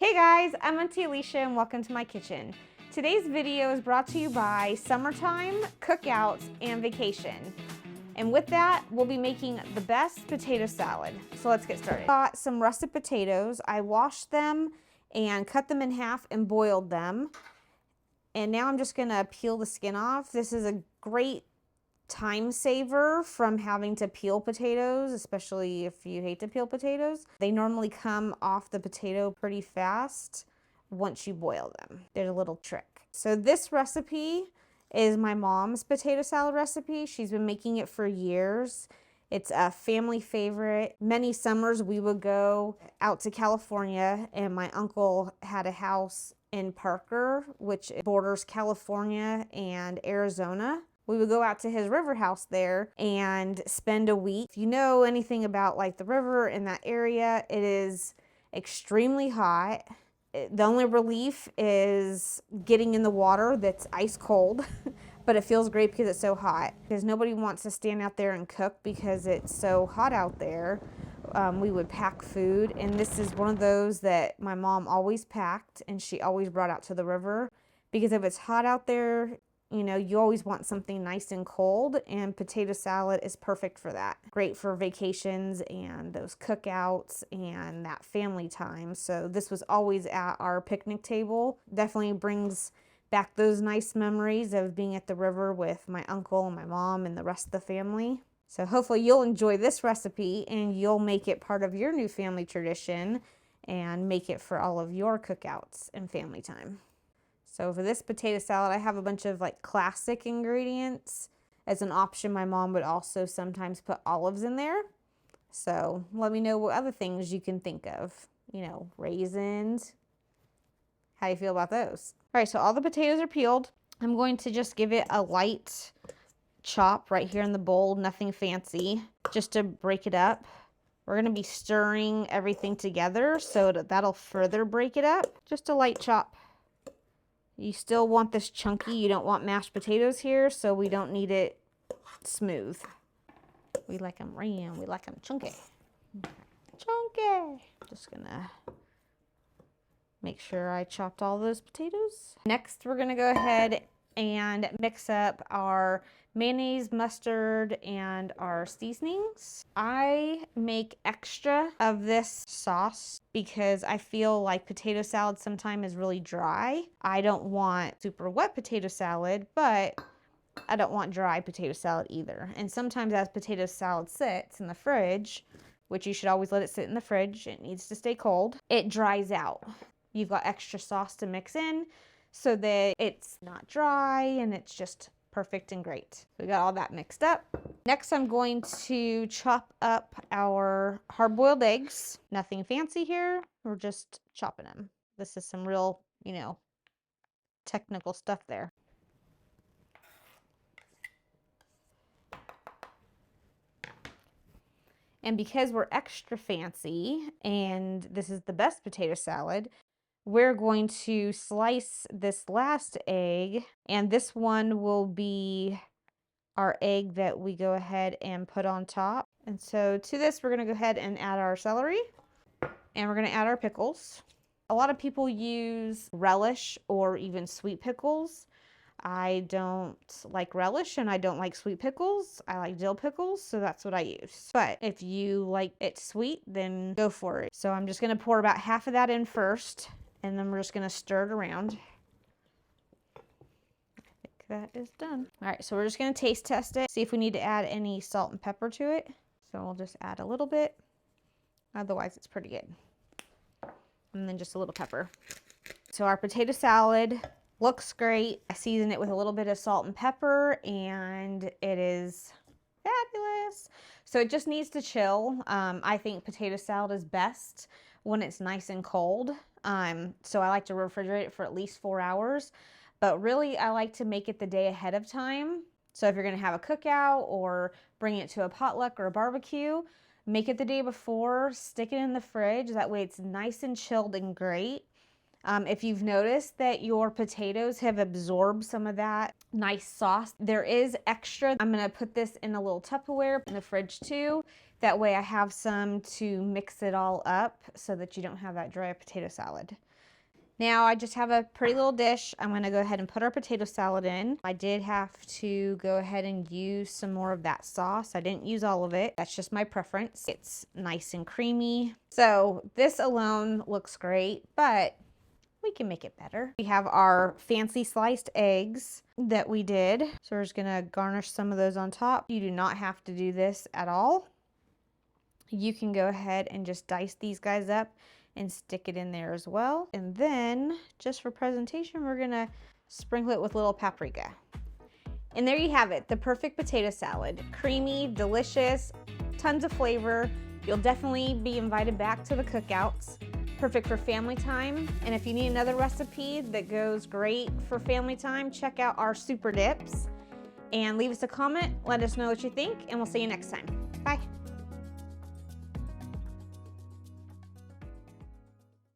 Hey guys, I'm Auntie Alicia and welcome to my kitchen. Today's video is brought to you by summertime, cookouts, and vacation. And with that, we'll be making the best potato salad. So let's get started. Got some russet potatoes. I washed them and cut them in half and boiled them. And now I'm just gonna peel the skin off. This is a great time saver from having to peel potatoes, especially if you hate to peel potatoes. They normally come off the potato pretty fast once you boil them. There's a little trick. So this recipe is my mom's potato salad recipe. She's been making it for years. It's a family favorite. Many summers we would go out to California, and my uncle had a house in Parker, which borders California and Arizona. We would go out to his river house there and spend a week. If you know anything about like the river in that area, it is extremely hot. The only relief is getting in the water that's ice cold, but it feels great because it's so hot. Because nobody wants to stand out there and cook because it's so hot out there. We would pack food, and this is one of those that my mom always packed and she always brought out to the river, because if it's hot out there, you know, you always want something nice and cold, and potato salad is perfect for that. Great for vacations and those cookouts and that family time. So this was always at our picnic table. Definitely brings back those nice memories of being at the river with my uncle and my mom and the rest of the family. So hopefully you'll enjoy this recipe and you'll make it part of your new family tradition and make it for all of your cookouts and family time. So for this potato salad, I have a bunch of like classic ingredients. As an option, my mom would also sometimes put olives in there. So let me know what other things you can think of. You know, raisins. How do you feel about those? All right, so all the potatoes are peeled. I'm going to just give it a light chop right here in the bowl, nothing fancy, just to break it up. We're gonna be stirring everything together, so that'll further break it up. Just a light chop. You still want this chunky. You don't want mashed potatoes here, so we don't need it smooth. We like them round. We like them chunky. Chunky. Just gonna make sure I chopped all those potatoes. Next, we're gonna go ahead and mix up our mayonnaise, mustard, and our seasonings. I make extra of this sauce because I feel like potato salad sometimes is really dry. I don't want super wet potato salad, but I don't want dry potato salad either. And sometimes as potato salad sits in the fridge, which you should always let it sit in the fridge, it needs to stay cold, it dries out. You've got extra sauce to mix in so that it's not dry and it's just perfect and great. So we got all that mixed up. Next, I'm going to chop up our hard-boiled eggs. Nothing fancy here. We're just chopping them. This is some real, you know, technical stuff there. And because we're extra fancy and this is the best potato salad, we're going to slice this last egg, and this one will be our egg that we go ahead and put on top. And so to this, we're going to go ahead and add our celery, and we're going to add our pickles. A lot of people use relish or even sweet pickles. I don't like relish and I don't like sweet pickles. I like dill pickles, so that's what I use. But if you like it sweet, then go for it. So I'm just going to pour about half of that in first, and then we're just going to stir it around. I think that is done. All right, so we're just going to taste test it, see if we need to add any salt and pepper to it. So we'll just add a little bit. Otherwise, it's pretty good. And then just a little pepper. So our potato salad looks great. I season it with a little bit of salt and pepper, and it is fabulous. So it just needs to chill. I think potato salad is best when it's nice and cold. So I like to refrigerate it for at least 4 hours, but really I like to make it the day ahead of time. So if you're gonna have a cookout or bring it to a potluck or a barbecue, make it the day before, stick it in the fridge. That way it's nice and chilled and great. If you've noticed that your potatoes have absorbed some of that nice sauce, there is extra. I'm gonna put this in a little Tupperware in the fridge too. That way I have some to mix it all up so that you don't have that dry potato salad. Now I just have a pretty little dish. I'm gonna go ahead and put our potato salad in. I did have to go ahead and use some more of that sauce. I didn't use all of it. That's just my preference. It's nice and creamy. So this alone looks great, but we can make it better. We have our fancy sliced eggs that we did. So we're just gonna garnish some of those on top. You do not have to do this at all. You can go ahead and just dice these guys up and stick it in there as well. And then, just for presentation, we're gonna sprinkle it with a little paprika. And there you have it, the perfect potato salad. Creamy, delicious, tons of flavor. You'll definitely be invited back to the cookouts. Perfect for family time. And if you need another recipe that goes great for family time, check out our super dips. And leave us a comment, let us know what you think, and we'll see you next time. Bye.